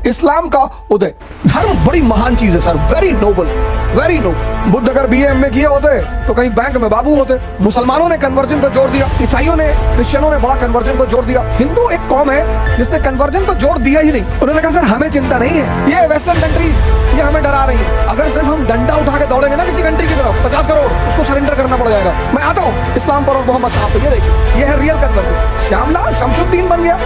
इस्लाम का उदय। धर्म बड़ी महान चीज है sir, very noble, very noble. Buddha अगर बीए एमए किए होते तो कहीं बैंक में बाबू होते। मुसलमानों ने कन्वर्जन को जोड़ दिया, ईसाइयों ने, क्रिश्चियनों ने बड़ा कन्वर्जन को जोड़ दिया। हिंदू एक कौम है जिसने कन्वर्जन को जोड़ दिया ही नहीं। उन्होंने कहा सर हमें चिंता नहीं है, ये वेस्टर्न कंट्रीज ये हमें डरा रही है। अगर सिर्फ हम डंडा उठा के दौड़ेंगे ना किसी कंट्री की तरफ, 50 करोड़ उसको सरेंडर करना पड़ जाएगा। मैं आता हूँ इस्लाम पर और मोहम्मद साहब पे, ये देखिए ये है रियल कन्वर्जन। श्यामलाल शमसुद्दीन बन गया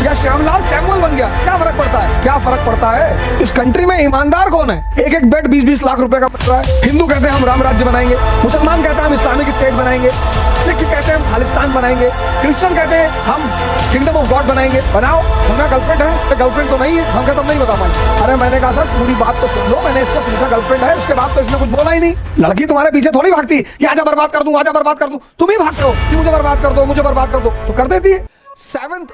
या श्यामलाल सैमुअल बन गया, क्या फर्क पड़ता है? क्या फर्क पड़ता है? इस कंट्री में ईमानदार कौन है? एक एक बेड 20-20 लाख रुपए का मिल रहा है। हिंदू कहते हैं हम राम राज्य बनाएंगे, मुसलमान कहते हैं हम इस्लामिक स्टेट बनाएंगे, सिख कहते हैं हम खालिस्तान बनाएंगे, क्रिश्चियन कहते हैं हम किंगडम ऑफ गॉड बनाएंगे। बनाओ, हमारा गर्लफ्रेंड है? गर्लफ्रेंड तो नहीं है, हम कहते नहीं बता पाए। अरे मैंने कहा सर पूरी बात तो सुन लो, मैंने इससे पूछा गर्लफ्रेंड है, उसके बाद तो इसने कुछ बोला ही नहीं। लड़की तुम्हारे पीछे थोड़ी भागती कि आजा बर्बाद कर दूं, आजा बर्बाद कर दूं। तुम ही भागते हो कि मुझे बर्बाद कर दो, मुझे बर्बाद कर दो, तो कर देती है। 7th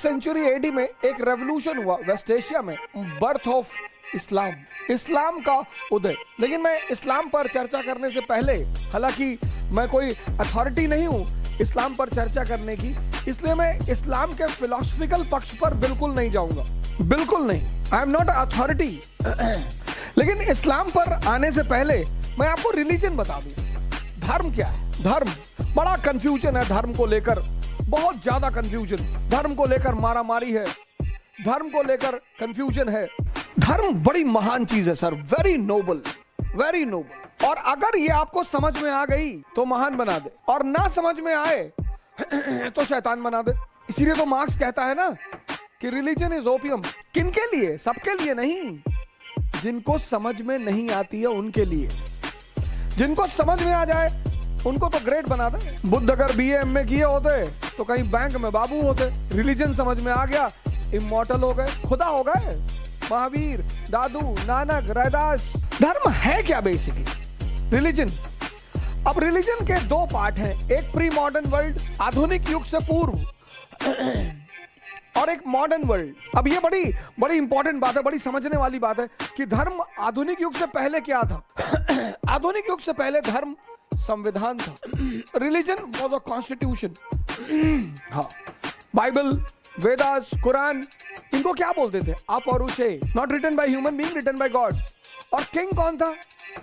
century AD में एक रेवोल्यूशन हुआ वेस्ट एशिया में, बर्थ ऑफ इस्लाम, इस्लाम का उदय। लेकिन मैं इस्लाम पर चर्चा करने से पहले, हालांकि मैं कोई अथॉरिटी नहीं हूं इस्लाम पर चर्चा करने की, इसलिए मैं इस्लाम के फिलोसफिकल पक्ष पर बिल्कुल नहीं जाऊंगा, बिल्कुल नहीं। I am not authority. लेकिन इस्लाम पर आने से पहले मैं आपको रिलीजन बता दूं। धर्म क्या है? धर्म बड़ा कंफ्यूजन है, धर्म को लेकर बहुत ज्यादा कंफ्यूजन, धर्म को लेकर मारामारी है, धर्म को लेकर कंफ्यूजन है। धर्म बड़ी महान चीज है sir, very noble, very noble. और अगर ये आपको समझ में आ गई तो महान बना दे, और ना समझ में आए तो शैतान बना दे। इसीलिए तो मार्क्स कहता है ना कि रिलीजन इज ओपियम। किनके लिए? सबके लिए नहीं, जिनको समझ में नहीं आती है उनके लिए। जिनको समझ में आ जाए उनको तो ग्रेट बना दे। बुद्ध अगर बीए एमए किए होते तो कहीं बैंक में बाबू होते। रिलीजन समझ में आ गया, इमॉर्टल हो गए, खुदा हो गए, महावीर, दादू, नानक, रैदास। धर्म है क्या बेसिकली? रिलीजन। अब रिलीजन के दो पार्ट हैं, एक प्री मॉडर्न वर्ल्ड, आधुनिक युग से पूर्व, और एक मॉडर्न वर्ल्ड। अब ये बड़ी बड़ी इंपॉर्टेंट बात है, बड़ी समझने वाली बात है कि धर्म आधुनिक युग से पहले क्या था। आधुनिक युग से पहले धर्म संविधान था। Religion was a constitution. हाँ, बाइबल, वेदास, कुरान, इनको क्या बोलते थे? अपौरुषे, not written by human being, written by God. और किंग कौन था?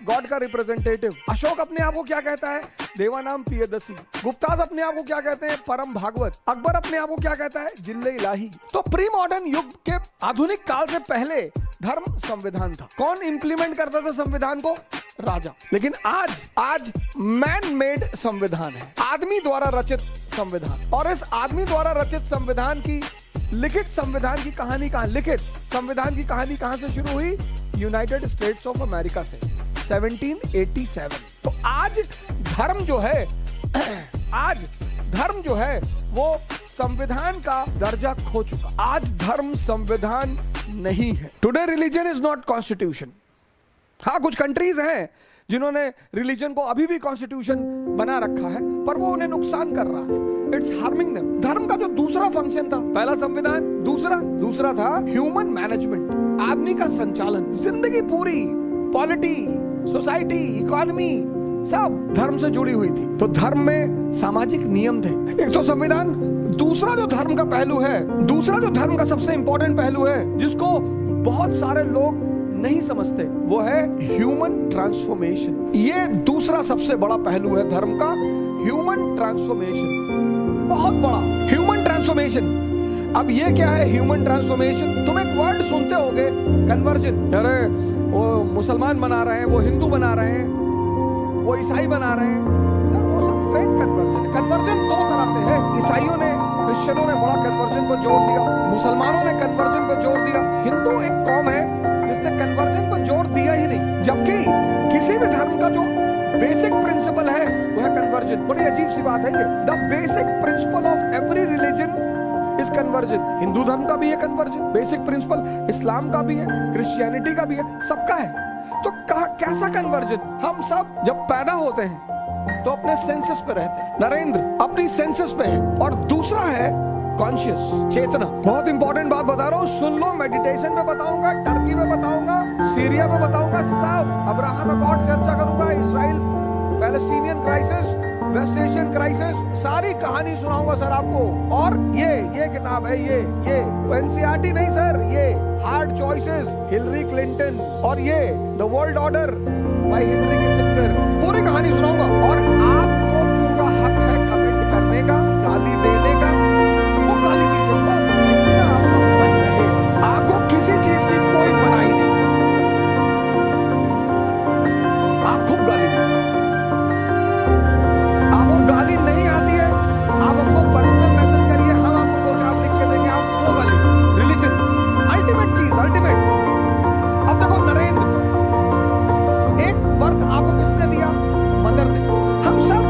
गॉड का रिप्रेजेंटेटिव। अशोक अपने आप को क्या कहता है? देवानाम पियदसी। गुप्ताज अपने आप को क्या कहते हैं? परम भागवत। अकबर अपने आप को क्या कहता है? जिल्ले इलाही। तो प्री मॉडर्न युग के आधुनिक काल से पहले धर्म संविधान था। कौन इंप्लीमेंट करता था संविधान को? राजा। लेकिन आज मैन मेड संविधान है, आदमी द्वारा रचित संविधान। और इस आदमी द्वारा रचित संविधान की, लिखित संविधान की कहानी कहां? लिखित संविधान की कहानी कहां से शुरू हुई? यूनाइटेड स्टेट्स ऑफ अमेरिका से, 1787। तो आज धर्म जो है वो संविधान का दर्जा खो चुका। आज धर्म संविधान नहीं है। Today religion is not constitution. हाँ, कुछ कंट्रीज हैं जिन्होंने रिलीजन को अभी भी कॉन्स्टिट्यूशन बना रखा है, पर वो उन्हें नुकसान कर रहा है। It's harming them. धर्म का जो दूसरा फंक्शन था, पहला संविधान, दूसरा था ह्यूमन मैनेजमेंट, आदमी का संचालन। जिंदगी पूरी, पॉलिटी, सोसाइटी, इकोनॉमी सब धर्म से जुड़ी हुई थी। तो धर्म में सामाजिक नियम थे। एक तो संविधान, दूसरा जो धर्म का पहलू है, दूसरा जो धर्म का सबसे इंपॉर्टेंट पहलू है, जिसको बहुत सारे लोग नहीं समझते, वो है ह्यूमन ट्रांसफॉर्मेशन। ये दूसरा सबसे बड़ा पहलू है धर्म का, ह्यूमन ट्रांसफॉर्मेशन। बहुत बड़ा ह्यूमन ट्रांसफॉर्मेशन। अब ये क्या है ह्यूमन ट्रांसफॉर्मेशन? तुम एक वर्ड सुनते होगे, कन्वर्जन। अरे वो मुसलमान बना रहे हैं, वो हिंदू बना रहे हैं, वो ईसाई बना रहे हैं। सर वो सब फेक कन्वर्जन है। कन्वर्जन दो तरह से है। ईसाइयों ने, क्रिश्चियनों ने बड़ा कन्वर्जन को जोड़ दिया, मुसलमानों ने कन्वर्जन को जोड़ दिया। हिंदू एक कौम है जिसने कन्वर्जन को जोड़ दिया ही नहीं। जबकि किसी भी धर्म का जो बेसिक प्रिंसिपल है वो है कन्वर्जन। बड़ी अजीब सी बात है ये। The basic principle of every religion is conversion. Hindu धर्म का भी है कन्वर्जन, बेसिक प्रिंसिपल। इस्लाम का भी है, क्रिश्चियनिटी का भी है, सबका है। तो कैसा कन्वर्जन? हम सब जब पैदा होते हैं तो अपने सेंसस पे रहते हैं। नरेंद्र अपनी सेंसस पे है। और दूसरा है कॉन्शियस, चेतना। बहुत इंपॉर्टेंट बात बता रहा हूँ, सुन लो। मेडिटेशन में बताऊंगा, टर्की में बताऊंगा, सीरिया में बताऊंगा, सब अब्राहम अकॉर्ड चर्चा करूंगा, Israel Palestinian crisis, West Asian crisis, सारी कहानी सुनाऊंगा सर आपको। और ये किताब है, ये एनसीईआरटी नहीं सर, ये वॉइसेस हिलरी क्लिंटन और ये the world order by Hillary Kissinger. पूरी कहानी सुनाऊंगा और आपको पूरा हक है कमेंट करने का, गाली देने का। वो गाली दीजिए, जितना आपका मन रहे, आपको किसी चीज की कोई मनाही नहीं। आप खूब गाली दीजिए। आपको गाली नहीं आती है, आप हमको पर्सनल मैसेज करिए, हम आपको दो चार लिख के देंगे, आप वो गाली। रिलीजन अल्टीमेट चीज, अल्टीमेट। अब देखो नरेंद्र, एक बर्थ आपको किसने दिया? मदर ने। हम सब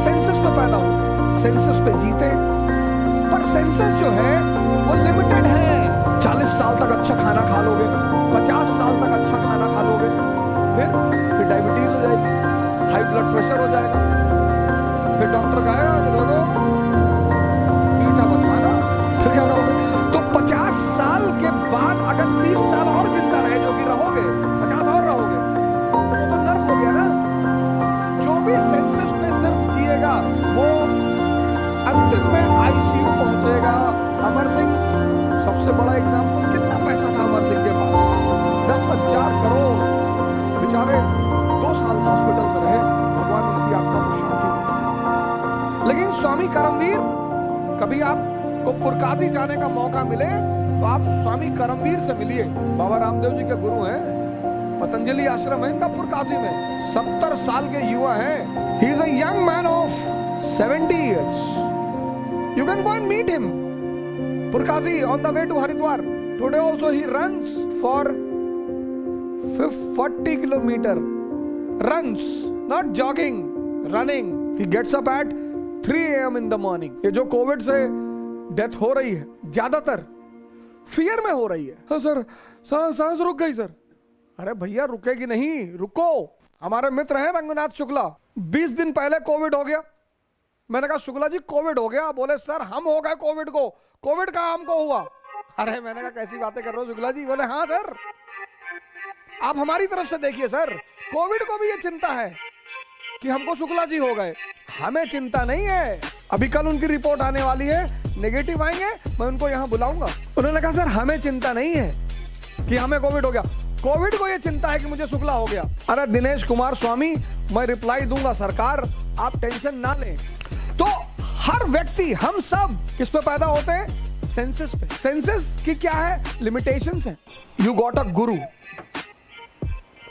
सेंसस पे पैदा हुए, सेंसस पे जीते, पर सेंसस जो है वो लिमिटेड है। 40 साल तक अच्छा खाना खा लोगे, 50 साल तक अच्छा खाना खा लोगे, फिर डायबिटीज हो जाएगी, हाई ब्लड प्रेशर हो जाएगा, फिर डॉक्टर कहेगा कि देखो मीठा मत खाना, फिर क्या करोगे? तो 50 साल के बाद अगर 30 साल और जिंदा रहे, जो कि रहोगे, 50 और रहोगे, तो वो तो नर्क हो गया ना। जो भी सेंसस पे सिर्फ जिएगा वो अंतिम में आईसीयू पहुंचेगा। अमर सिंह सबसे बड़ा एग्जाम्पल। कितना पैसा था अमर सिंह के पास? 10,000 करोड़। बेचारे 2 साल हॉस्पिटल में रहे, भगवान उनकी आत्मा को शांति दे। लेकिन स्वामी करमवीर, कभी आपको पुरकाजी जाने का मौका मिले तो आप स्वामी करमवीर से मिलिए। बाबा रामदेव जी के गुरु हैं, पतंजलि आश्रम है इनका पुरकाजी में। 70 साल के युवा हैं। He is a young man of 70 years. You can go and meet him. Purkazi on the way to Haridwar. Today also he runs for 40 kilometer. Runs, not jogging, running. He gets up at 3 AM in the morning. ये जो Covid से death हो रही है ज्यादातर fear में हो रही है। हाँ सर, सांस रुक गई सर। अरे भैया रुकेगी नहीं, रुको। हमारे मित्र हैं रंगनाथ शुक्ला, 20 दिन पहले कोविड हो गया। मैंने कहा शुक्ला जी कोविड हो गया? बोले सर हम हो गए कोविड को, कोविड का हमको हुआ। अरे मैंने कहा कैसी बातें कर रहे हो शुक्ला जी? बोले हाँ सर, आप हमारी तरफ से देखिए सर, कोविड को भी ये चिंता है कि हमको शुक्ला जी हो गए, हमें चिंता नहीं है। अभी कल उनकी रिपोर्ट आने वाली है, नेगेटिव आएंगे, मैं उनको यहां बुलाऊंगा। उन्होंने कहा सर हमें चिंता नहीं है कि हमें कोविड हो गया, कोविड को ये चिंता है कि मुझे शुक्ला हो गया। अरे दिनेश कुमार स्वामी, मैं रिप्लाई दूंगा सरकार, आप टेंशन ना लें। तो हर व्यक्ति, हम सब किस पे पैदा होते हैं? सेंसस पे। सेंसस की क्या है? लिमिटेशंस है। यू गॉट अ गुरु।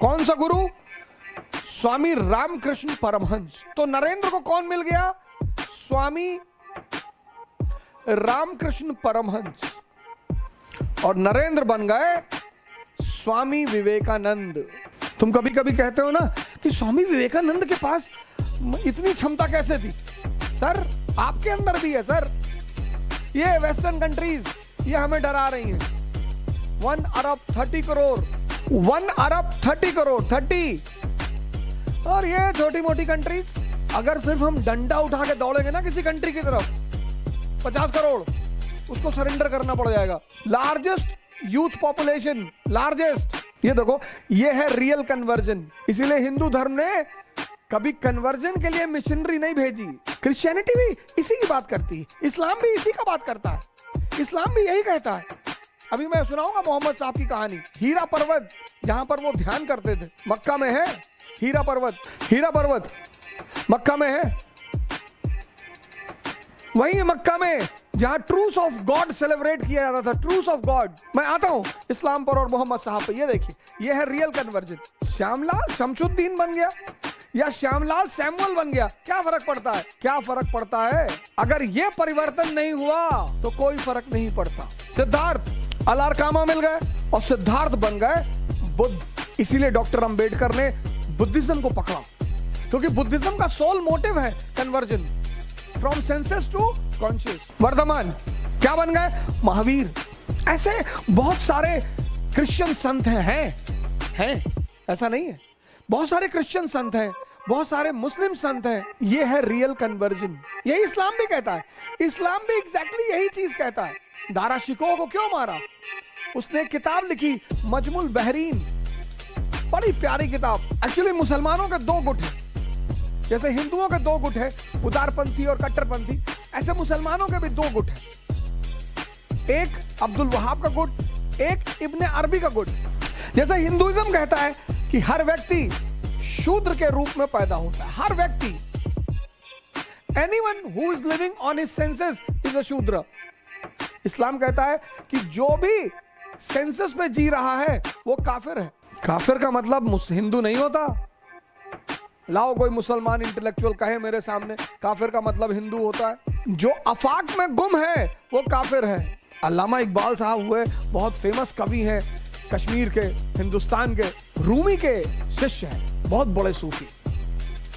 कौन सा गुरु? स्वामी रामकृष्ण परमहंस। तो नरेंद्र को कौन मिल गया? स्वामी रामकृष्ण परमहंस। और नरेंद्र बन गए स्वामी विवेकानंद। तुम कभी कभी कहते हो ना कि स्वामी विवेकानंद के पास इतनी क्षमता कैसे थी? सर आपके अंदर भी है सर। ये वेस्टर्न कंट्रीज ये हमें डरा रही हैं। 1 अरब 30 करोड़, 1 अरब 30 करोड़, 30। और ये छोटी मोटी कंट्रीज, अगर सिर्फ हम डंडा उठा के दौड़ेंगे ना किसी कंट्री की तरफ, 50 करोड़ उसको सरेंडर करना पड़ जाएगा। Largest youth population, largest. ये देखो, ये है रियल कन्वर्जन। इसीलिए हिंदू धर्म ने कभी कन्वर्जन के लिए मिशनरी नहीं भेजी। क्रिश्चियनिटी भी इसी की बात करती है, इस्लाम भी इसी का बात करता है, इस्लाम भी यही कहता है। अभी मैं सुनाऊंगा मोहम्मद साहब की कहानी। हीरा पर्वत जहां पर वो ध्यान करते थे, मक्का में है हीरा पर्वत। हीरा पर्वत मक्का में है। वही मक्का में जहां ट्रूस ऑफ गॉड सेलिब्रेट किया जाता था, ट्रूस ऑफ गॉड। मैं आता हूं इस्लाम पर और मोहम्मद साहब पर। ये देखिए, ये है रियल कन्वर्जन। श्यामलाल शमशुद्दीन बन गया या श्यामलाल सैमुअल बन गया, क्या फर्क पड़ता है? क्या फर्क पड़ता है? अगर ये परिवर्तन नहीं हुआ तो कोई फर्क नहीं पड़ता। सिद्धार्थ अलारकामा मिल गए और सिद्धार्थ बन गए बुद्ध। इसीलिए डॉक्टर अंबेडकर ने बुद्धिज्म को पकड़ा, क्योंकि बुद्धिज्म का सोल मोटिव है conversion from senses to conscious. Vardhaman क्या बन गए? महावीर। ऐसे बहुत सारे क्रिश्चियन संत हैं, ऐसा नहीं है। बहुत सारे क्रिश्चियन संत हैं, बहुत सारे मुस्लिम संत हैं। ये है रियल कन्वर्जन। यही इस्लाम भी कहता है। इस्लाम भी एग्जैक्टली यही चीज कहता है। दारा शिकोह को क्यों मारा? उसने किताब लिखी मजमुल बहरीन, बड़ी प्यारी किताब। एक्चुअली मुसलमानों के 2 गुट हैं, जैसे हिंदुओं के 2 गुट है, उदारपंथी और कट्टरपंथी, ऐसे मुसलमानों के भी 2 गुट हैं। एक अब्दुल वहाब का गुट, एक इब्ने अरबी का गुण, जैसे हिंदुइज्म कहता है कि हर व्यक्ति शूद्र के रूप में पैदा होता है, हर व्यक्ति, anyone who is living on his senses is a शूद्र। इस्लाम कहता है कि जो भी सेंसस पे जी रहा है वो काफिर है। काफिर का मतलब हिंदू नहीं होता। लाओ कोई मुसलमान इंटेलेक्चुअल कहे मेरे सामने काफिर का मतलब हिंदू होता है। जो आफाक में गुम है वो काफिर है। अल्लामा इकबाल साहब हुए बहुत फेमस कवि हैं, कश्मीर के, हिंदुस्तान के, रूमी के शिष्य हैं, बहुत बड़े सूफी,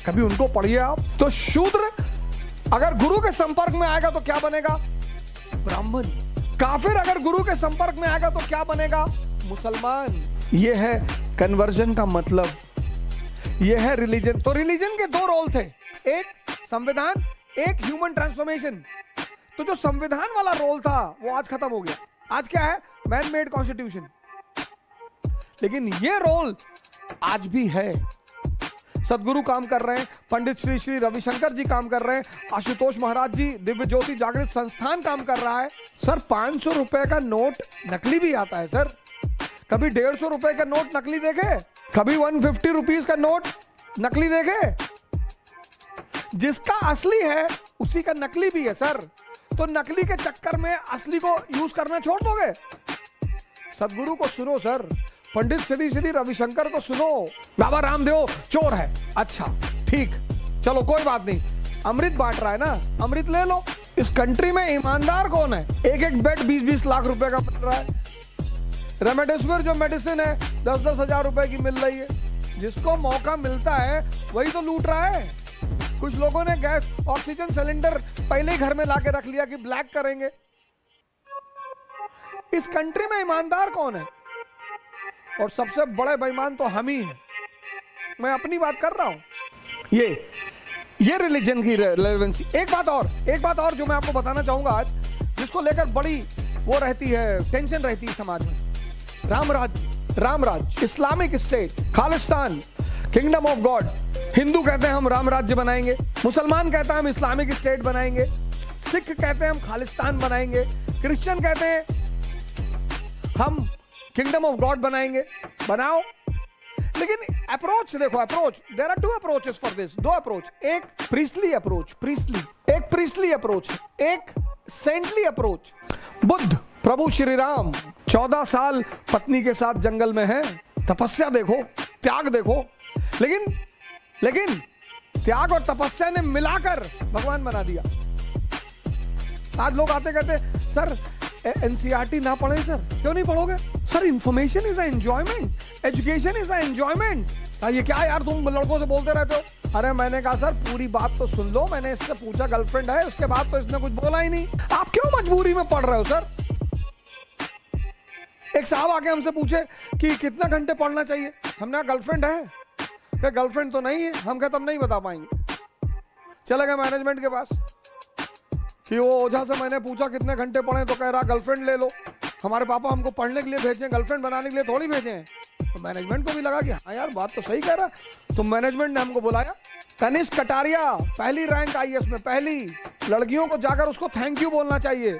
कभी उनको पढ़िए आप। तो शूद्र अगर गुरु के संपर्क में आएगा तो क्या बनेगा? ब्राह्मण। काफिर अगर गुरु के संपर्क में आएगा तो क्या बनेगा? मुसलमान। यह है कन्वर्जन का मतलब, यह है रिलीजन। तो रिलीजन के दो रोल थे, एक संविधान, एक ह्यूमन ट्रांसफॉर्मेशन। तो जो संविधान वाला रोल था वो आज खत्म हो गया। आज क्या है? Man made constitution. लेकिन ये रोल आज भी है। सदगुरु काम कर रहे हैं, पंडित श्री श्री रविशंकर जी काम कर रहे हैं, आशुतोष महाराज जी, दिव्य ज्योति जागृत संस्थान काम कर रहा है। सर 500 रुपए का नोट नकली भी आता है सर। कभी 150 रुपए का नोट नकली देखे? कभी 150 रुपीज का नोट नकली देखे? जिसका असली है उसी का नकली भी है सर। तो नकली के चक्कर में असली को यूज करना छोड़ दोगे? सदगुरु को सुनो सर, पंडित श्री श्री रविशंकर को सुनो। बाबा रामदेव चोर है, अच्छा ठीक, चलो कोई बात नहीं, अमृत बांट रहा है ना, अमृत ले लो। इस कंट्री में ईमानदार कौन है? एक एक बेड 20-20 लाख रुपए का मिल रहा है। रेमडेसिविर जो मेडिसिन है 10-10 हजार रुपए की मिल रही है। जिसको मौका मिलता है वही तो लूट रहा है। कुछ लोगों ने गैस ऑक्सीजन सिलेंडर पहले ही घर में लाके रख लिया कि ब्लैक करेंगे। इस कंट्री में ईमानदार कौन है? और सबसे बड़े बेईमान तो हम ही हैं। मैं अपनी बात कर रहा हूं। ये रिलीजन की रेलेवेंसी। एक बात और जो मैं आपको बताना चाहूंगा आज, जिसको लेकर बड़ी वो रहती है, टेंशन रहती है समाज में। Ramraj, Islamic state, Khalistan, kingdom of God. Hindu कहते हैं हम राम राज्य बनाएंगे, मुसलमान कहता है हम इस्लामिक स्टेट बनाएंगे, सिख कहते हैं हम खालिस्तान बनाएंगे, क्रिश्चियन कहते हैं हम किंगडम ऑफ गॉड बनाएंगे। बनाओ, लेकिन अप्रोच देखो, approach, there are two approaches for this, दो अप्रोच। एक प्रीस्टली अप्रोच, एक प्रीस्टली अप्रोच, एक सेंटली अप्रोच। बुद्ध, प्रभु श्री राम 14 साल पत्नी के साथ जंगल में है, तपस्या देखो, त्याग देखो। लेकिन त्याग और तपस्या ने मिलाकर भगवान बना दिया। आज लोग आते कहते सर एनसीईआरटी ना पढ़े सर। क्यों नहीं पढ़ोगे sir? Information is a enjoyment, education is a enjoyment. ये क्या यार तुम लड़कों से बोलते रहते हो? अरे मैंने कहा सर पूरी बात तो सुन लो। मैंने इससे पूछा गर्लफ्रेंड है, उसके बाद तो इसने कुछ बोला ही नहीं। आप क्यों मजबूरी में पढ़ रहे हो सर? एक साहब आके हमसे पूछे कि कितना घंटे पढ़ना चाहिए। हमने कहा गर्लफ्रेंड है? क्या गर्लफ्रेंड तो नहीं है? हम कहते हम नहीं बता पाएंगे। चले गए मैनेजमेंट के पास कि वो ओझा से मैंने पूछा कितने घंटे पढ़े, तो कह रहा गर्लफ्रेंड ले लो। हमारे पापा हमको पढ़ने के लिए भेजे, गर्लफ्रेंड बनाने के लिए थोड़ी भेजे हैं। तो मैनेजमेंट को भी लगा कि हाँ यार बात तो सही कह रहा। तो मैनेजमेंट ने हमको बुलाया, कनिष्क कटारिया पहली रैंक आईएएस में, पहली। लड़कियों को जाकर उसको थैंक यू बोलना चाहिए।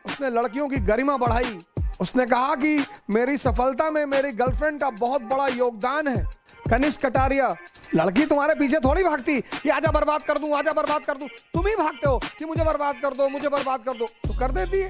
उसने लड़कियों की गरिमा बढ़ाई। उसने कहा कि मेरी सफलता में मेरी गर्लफ्रेंड का बहुत बड़ा योगदान है। कनिष्क कटारिया, लड़की तुम्हारे पीछे थोड़ी भागती कि आजा बर्बाद कर दूं, आजा बर्बाद कर दूं। तुम ही भागते हो कि मुझे बर्बाद कर दो, मुझे बर्बाद कर दो। तो कर देती है।